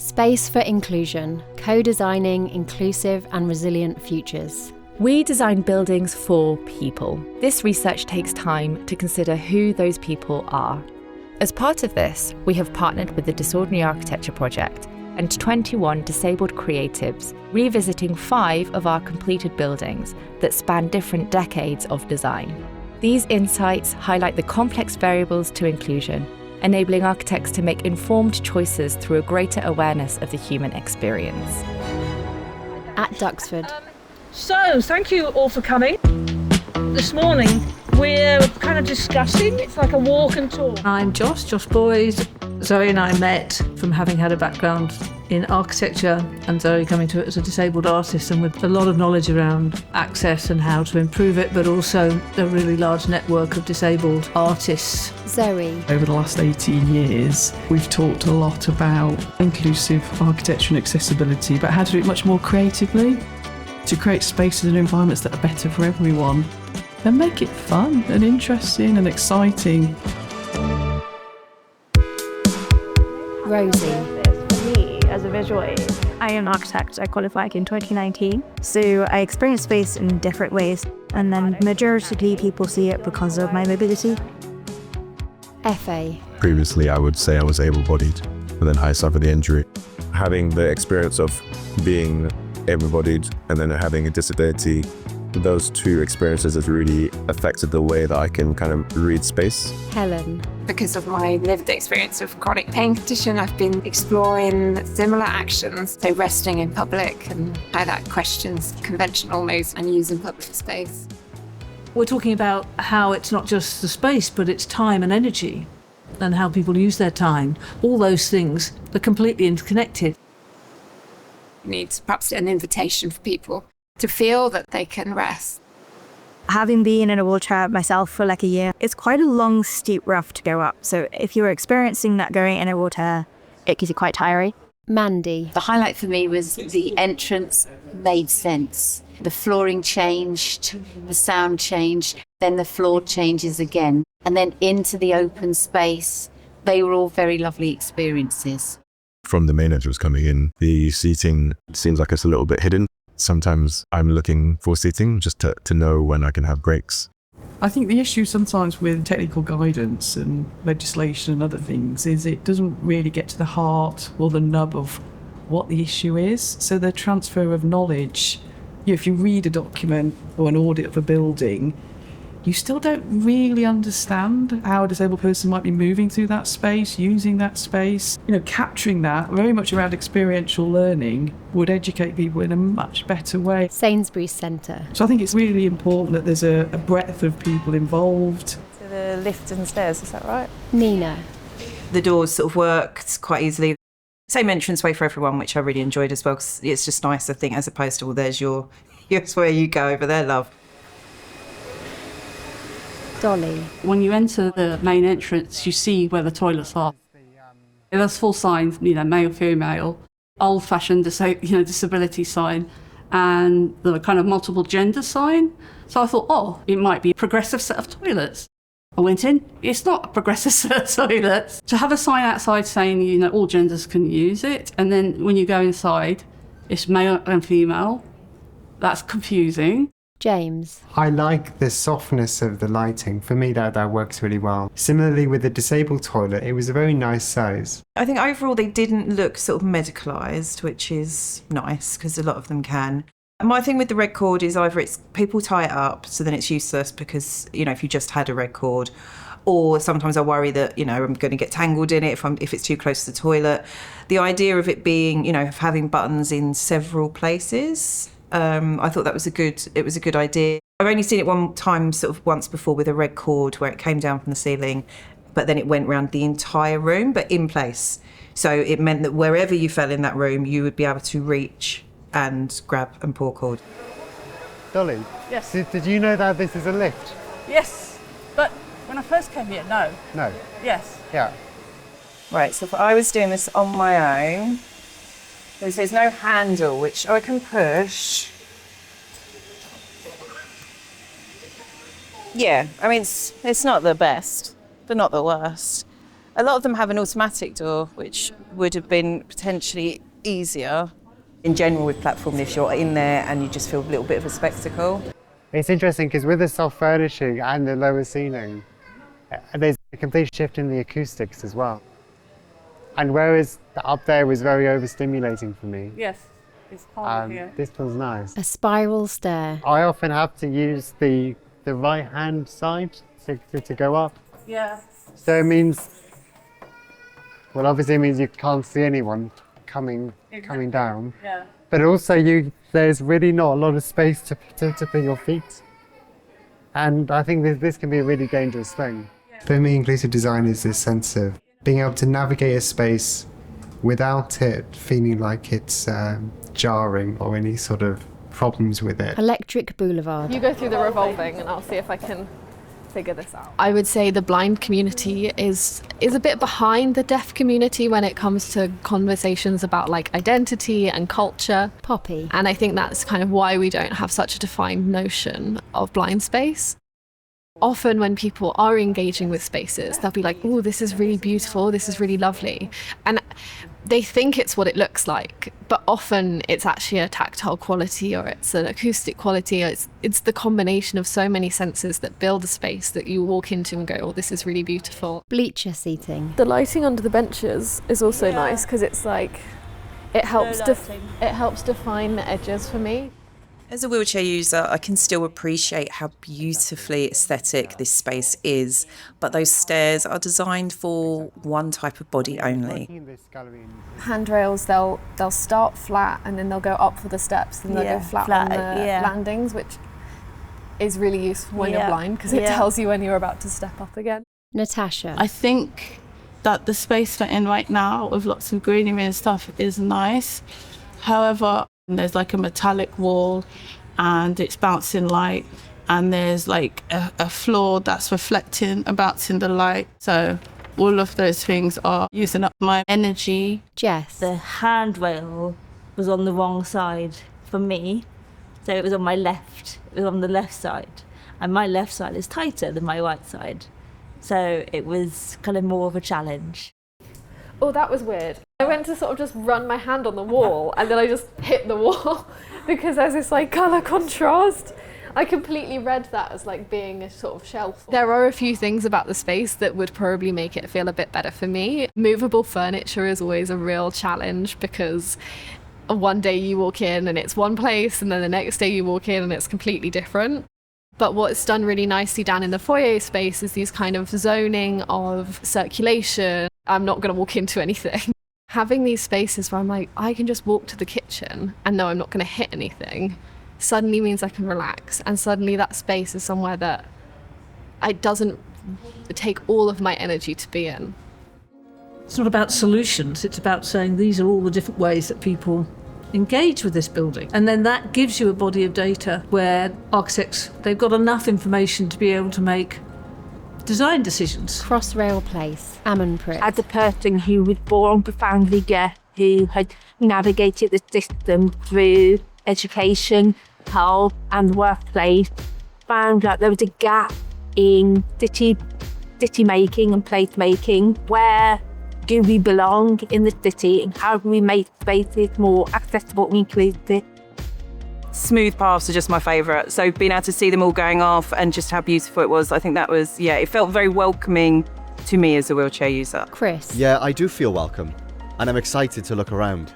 Space for Inclusion, co-designing inclusive and resilient futures. We design buildings for people. This research takes time to consider who those people are. As part of this, we have partnered with the DisOrdinary Architecture Project and 21 disabled creatives, revisiting 5 of our completed buildings that span different decades of design. These insights highlight the complex variables to inclusion, enabling architects to make informed choices through a greater awareness of the human experience. At Duxford. So, thank you all for coming. This morning, we're kind of discussing, it's like a walk and talk. I'm Josh Boys. Zoe and I met from having had a background in architecture, and Zoe coming to it as a disabled artist and with a lot of knowledge around access and how to improve it, but also a really large network of disabled artists. Zoe. Over the last 18 years, we've talked a lot about inclusive architecture and accessibility, but how to do it much more creatively, to create spaces and environments that are better for everyone, and make it fun and interesting and exciting. Rosie. For me, as a visual aid, I am an architect. I qualified in 2019. So I experience space in different ways. And then majority people see it because of my mobility. FA. Previously, I would say I was able-bodied, but then I suffered the injury. Having the experience of being able-bodied and then having a disability, those two experiences has really affected the way that I can kind of read space. Helen. Because of my lived experience of chronic pain condition, I've been exploring similar actions, so resting in public and how that questions conventional moves and using public space. We're talking about how it's not just the space, but it's time and energy, and how people use their time. All those things are completely interconnected. Needs perhaps an invitation for people to feel that they can rest. Having been in a wheelchair myself for like a year, it's quite a long, steep rough to go up. So if you're experiencing that going in a wheelchair, it can be quite tiring. Mandy. The highlight for me was the entrance made sense. The flooring changed, the sound changed, then the floor changes again, and then into the open space. They were all very lovely experiences. From the main entrance coming in, the seating seems like it's a little bit hidden. Sometimes I'm looking for seating just to know when I can have breaks. I think the issue sometimes with technical guidance and legislation and other things is it doesn't really get to the heart or the nub of what the issue is. So the transfer of knowledge, if you read a document or an audit of a building, you still don't really understand how a disabled person might be moving through that space, using that space. Capturing that very much around experiential learning would educate people in a much better way. Sainsbury's Centre. So I think it's really important that there's a breadth of people involved. So the lift and stairs, is that right? Nina. The doors sort of worked quite easily. Same entranceway for everyone, which I really enjoyed as well, because it's just nice, I think, as opposed to, well, there's here's where you go over there, love. Dolly. When you enter the main entrance, you see where the toilets are. There's full signs, male, female, old-fashioned disability sign, and the kind of multiple gender sign. So I thought, it might be a progressive set of toilets. I went in, it's not a progressive set of toilets. To have a sign outside saying, all genders can use it, and then when you go inside, it's male and female, that's confusing. James. I like the softness of the lighting. For me, that works really well. Similarly, with the disabled toilet, it was a very nice size. I think overall they didn't look sort of medicalised, which is nice because a lot of them can. And my thing with the red cord is either it's people tie it up, so then it's useless because, if you just had a red cord, or sometimes I worry that, I'm going to get tangled in it if it's too close to the toilet. The idea of it being, of having buttons in several places, I thought it was a good idea. I've only seen it one time, sort of once before, with a red cord where it came down from the ceiling, but then it went around the entire room, but in place. So it meant that wherever you fell in that room, you would be able to reach and grab and pull cord. Dolly? Yes. Did you know that this is a lift? Yes, but when I first came here, no. No? Yes. Yeah. Right, so if I was doing this on my own, there's no handle, which I can push. Yeah, I mean, it's not the best, but not the worst. A lot of them have an automatic door, which would have been potentially easier. In general, with platform lifts, you're in there and you just feel a little bit of a spectacle. It's interesting because with the soft furnishing and the lower ceiling, there's a complete shift in the acoustics as well. And whereas up there was very overstimulating for me, Yes, it's calm here. this feels nice. A spiral stair. I often have to use the right-hand side to go up. Yeah. So it means, well, obviously it means you can't see anyone coming down. Yeah. But also there's really not a lot of space to put your feet. And I think this can be a really dangerous thing. For me, inclusive design is this sense of being able to navigate a space without it feeling like it's jarring or any sort of problems with it. Electric Boulevard. You go through the revolving and I'll see if I can figure this out. I would say the blind community is a bit behind the deaf community when it comes to conversations about like identity and culture. Poppy. And I think that's kind of why we don't have such a defined notion of blind space. Often when people are engaging with spaces, they'll be like, oh, this is really beautiful, this is really lovely. And they think it's what it looks like, but often it's actually a tactile quality or it's an acoustic quality. Or it's the combination of so many senses that build a space that you walk into and go, oh, this is really beautiful. Bleacher seating. The lighting under the benches is also nice because it's like, it helps define the edges for me. As a wheelchair user, I can still appreciate how beautifully aesthetic this space is, but those stairs are designed for one type of body only. Handrails, they'll start flat and then they'll go up for the steps and they'll go flat on the landings, which is really useful when you're blind because it tells you when you're about to step up again. Natasha. I think that the space we're in right now with lots of greenery and stuff is nice. However, there's like a metallic wall and it's bouncing light and there's like a floor that's reflecting and bouncing the light. So all of those things are using up my energy. Jess. The handrail was on the wrong side for me. So it was on my left. It was on the left side. And my left side is tighter than my right side. So it was kind of more of a challenge. Oh, that was weird. I went to sort of just run my hand on the wall and then I just hit the wall because there's this like colour contrast. I completely read that as like being a sort of shelf. There are a few things about the space that would probably make it feel a bit better for me. Movable furniture is always a real challenge because one day you walk in and it's one place and then the next day you walk in and it's completely different. But what's done really nicely down in the foyer space is these kind of zoning of circulation. I'm not going to walk into anything. Having these spaces where I'm like, I can just walk to the kitchen and know I'm not going to hit anything suddenly means I can relax. And suddenly that space is somewhere that it doesn't take all of my energy to be in. It's not about solutions, it's about saying these are all the different ways that people engage with this building. And then that gives you a body of data where architects, they've got enough information to be able to make design decisions. Crossrail Place, Ammonprit. As a person who was born profoundly deaf, who had navigated the system through education, health and workplace, found that there was a gap in city making and place making. Where do we belong in the city and how do we make spaces more accessible and inclusive? Smooth paths are just my favourite. So being able to see them all going off and just how beautiful it was, I think that was, it felt very welcoming to me as a wheelchair user. Chris. Yeah, I do feel welcome and I'm excited to look around.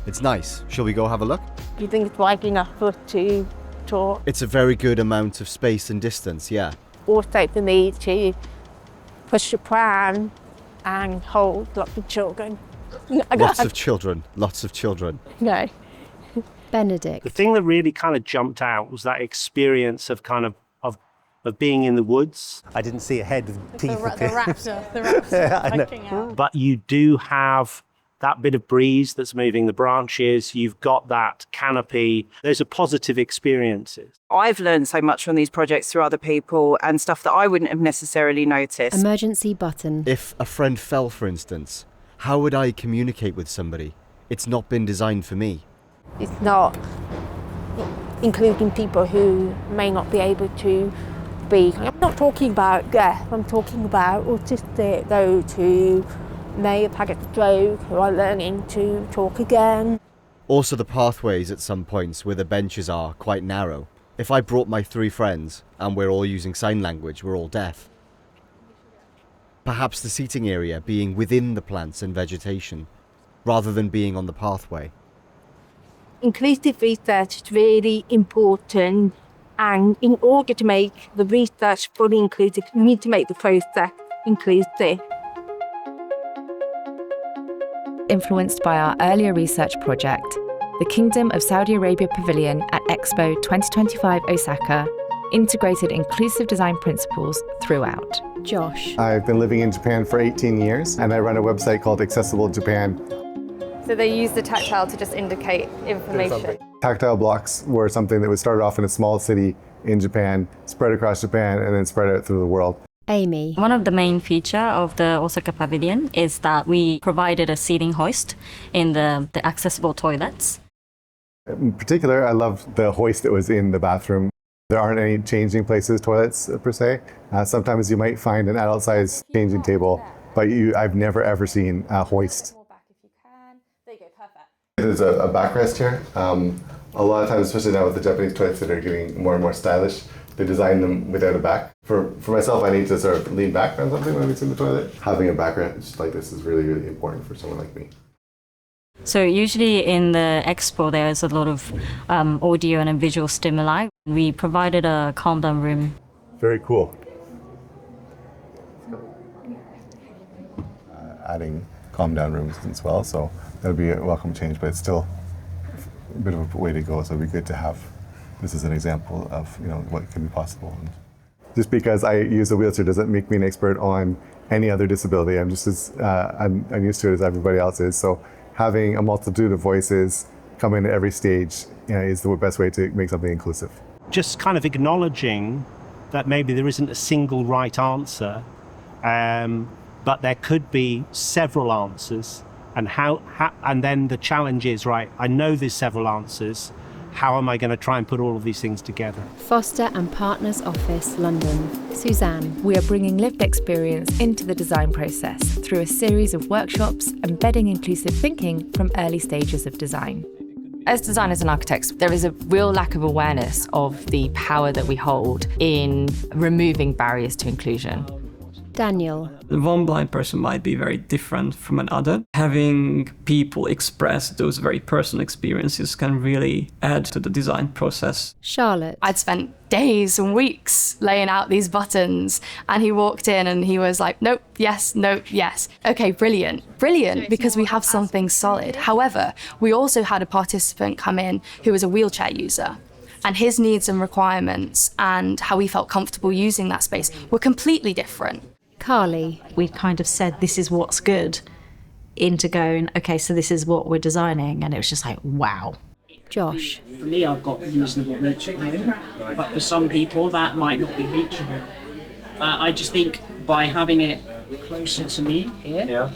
It's nice. Shall we go have a look? Do you think it's wide enough for us to talk? It's a very good amount of space and distance, yeah. Also for me to push the pram and hold lots of children. Lots of children. No. Benedict. The thing that really kind of jumped out was that experience of kind of being in the woods. I didn't see a head with teeth. The raptor poking out. But you do have that bit of breeze that's moving the branches. You've got that canopy. Those are positive experiences. I've learned so much from these projects through other people and stuff that I wouldn't have necessarily noticed. Emergency button. If a friend fell, for instance, how would I communicate with somebody? It's not been designed for me. It's not including people who may not be able to speak. I'm not talking about deaf, I'm talking about autistic, those who may have had a stroke, who are learning to talk again. Also, the pathways at some points where the benches are quite narrow. If I brought my 3 friends and we're all using sign language, we're all deaf. Perhaps the seating area being within the plants and vegetation, rather than being on the pathway. Inclusive research is really important, and in order to make the research fully inclusive, you need to make the process inclusive. Influenced by our earlier research project, the Kingdom of Saudi Arabia Pavilion at Expo 2025 Osaka integrated inclusive design principles throughout. Josh. I've been living in Japan for 18 years, and I run a website called Accessible Japan. So they use the tactile to just indicate information. Tactile blocks were something that was started off in a small city in Japan, spread across Japan, and then spread out through the world. Amy. One of the main features of the Osaka Pavilion is that we provided a seating hoist in the accessible toilets. In particular, I loved the hoist that was in the bathroom. There aren't any changing places toilets per se. Sometimes you might find an adult-sized changing table, but I've never ever seen a hoist. There's a backrest here. A lot of times, especially now with the Japanese toilets that are getting more and more stylish, they design them without a back. For myself, I need to sort of lean back on something when I'm in the toilet. Having a backrest like this is really, really important for someone like me. So usually in the expo, there's a lot of audio and visual stimuli. We provided a calm down room. Very cool. Adding calm down rooms as well, so that'll be a welcome change, but it's still a bit of a way to go, so it'd be good to have this as an example of what can be possible. And just because I use a wheelchair doesn't make me an expert on any other disability. I'm just as I'm used to it as everybody else is. So having a multitude of voices come in at every stage is the best way to make something inclusive. Just kind of acknowledging that maybe there isn't a single right answer, but there could be several answers, and and then the challenge is, right, I know there's several answers. How am I going to try and put all of these things together? Foster and Partners Office, London. Suzanne. We are bringing lived experience into the design process through a series of workshops embedding inclusive thinking from early stages of design. As designers and architects, there is a real lack of awareness of the power that we hold in removing barriers to inclusion. Daniel. One blind person might be very different from another. Having people express those very personal experiences can really add to the design process. Charlotte. I'd spent days and weeks laying out these buttons, and he walked in and he was like, nope, yes, yes. Okay, brilliant, because we have something solid. However, we also had a participant come in who was a wheelchair user, and his needs and requirements and how he felt comfortable using that space were completely different. Carly. We kind of said, this is what's good, into going, okay, so this is what we're designing. And it was just like, wow. Josh. For me, I've got reasonable reaching, but for some people that might not be reachable. I just think by having it closer to me here,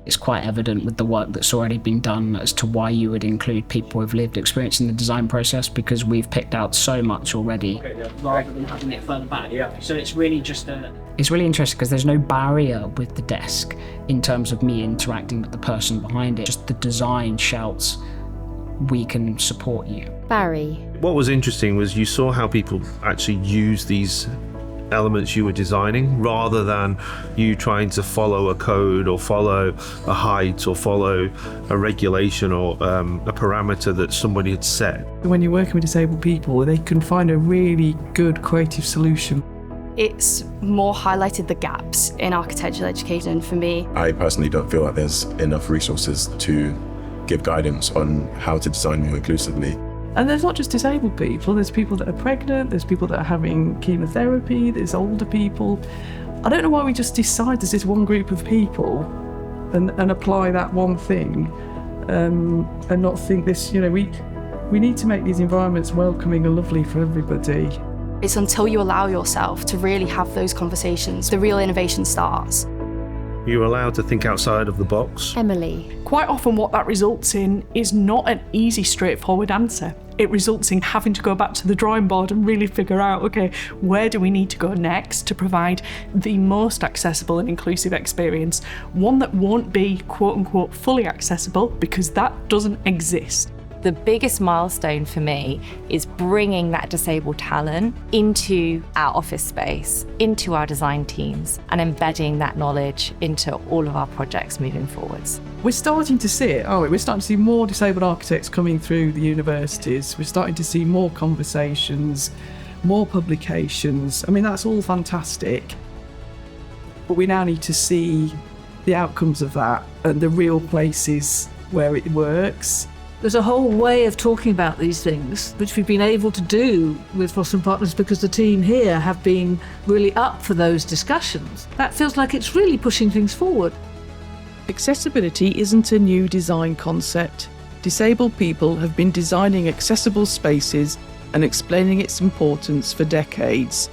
it's quite evident with the work that's already been done as to why you would include people with lived experience in the design process, because we've picked out so much already. Rather than having it further back. So it's really just It's really interesting because there's no barrier with the desk in terms of me interacting with the person behind it. Just the design shouts, we can support you. Barry. What was interesting was you saw how people actually use these elements you were designing, rather than you trying to follow a code or follow a height or follow a regulation or a parameter that somebody had set. When you're working with disabled people, they can find a really good creative solution. It's more highlighted the gaps in architectural education for me. I personally don't feel like there's enough resources to give guidance on how to design more inclusively. And there's not just disabled people, there's people that are pregnant, there's people that are having chemotherapy, there's older people. I don't know why we just decide there's this one group of people and apply that one thing and not think this, we need to make these environments welcoming and lovely for everybody. It's until you allow yourself to really have those conversations, the real innovation starts. You're allowed to think outside of the box. Emily. Quite often what that results in is not an easy, straightforward answer. It results in having to go back to the drawing board and really figure out, okay, where do we need to go next to provide the most accessible and inclusive experience? One that won't be quote unquote fully accessible, because that doesn't exist. The biggest milestone for me is bringing that disabled talent into our office space, into our design teams, and embedding that knowledge into all of our projects moving forwards. We're starting to see it, aren't we? We're starting to see more disabled architects coming through the universities. We're starting to see more conversations, more publications. I mean, that's all fantastic. But we now need to see the outcomes of that and the real places where it works. There's a whole way of talking about these things, which we've been able to do with Foster & Partners because the team here have been really up for those discussions. That feels like it's really pushing things forward. Accessibility isn't a new design concept. Disabled people have been designing accessible spaces and explaining its importance for decades.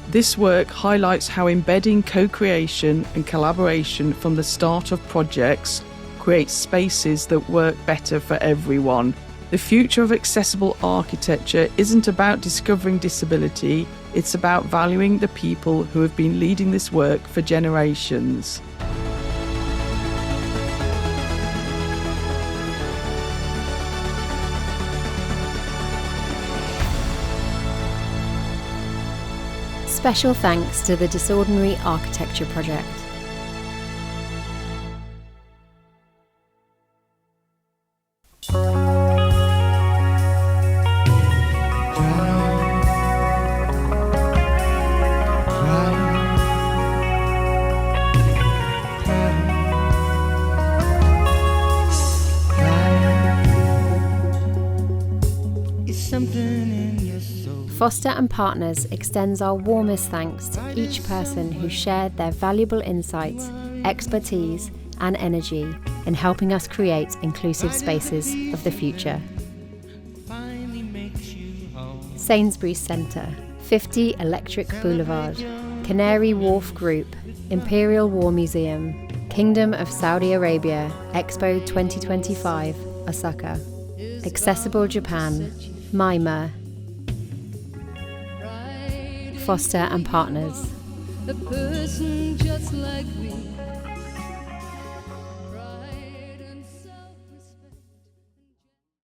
This work highlights how embedding co-creation and collaboration from the start of projects creates spaces that work better for everyone. The future of accessible architecture isn't about discovering disability, it's about valuing the people who have been leading this work for generations. Special thanks to the DisOrdinary Architecture Project. Foster & Partners extends our warmest thanks to each person who shared their valuable insights, expertise, and energy in helping us create inclusive spaces of the future. Sainsbury's Centre, 50 Electric Boulevard, Canary Wharf Group, Imperial War Museum, Kingdom of Saudi Arabia, Expo 2025, Osaka, Accessible Japan, Mima, Foster & Partners. A person just like me.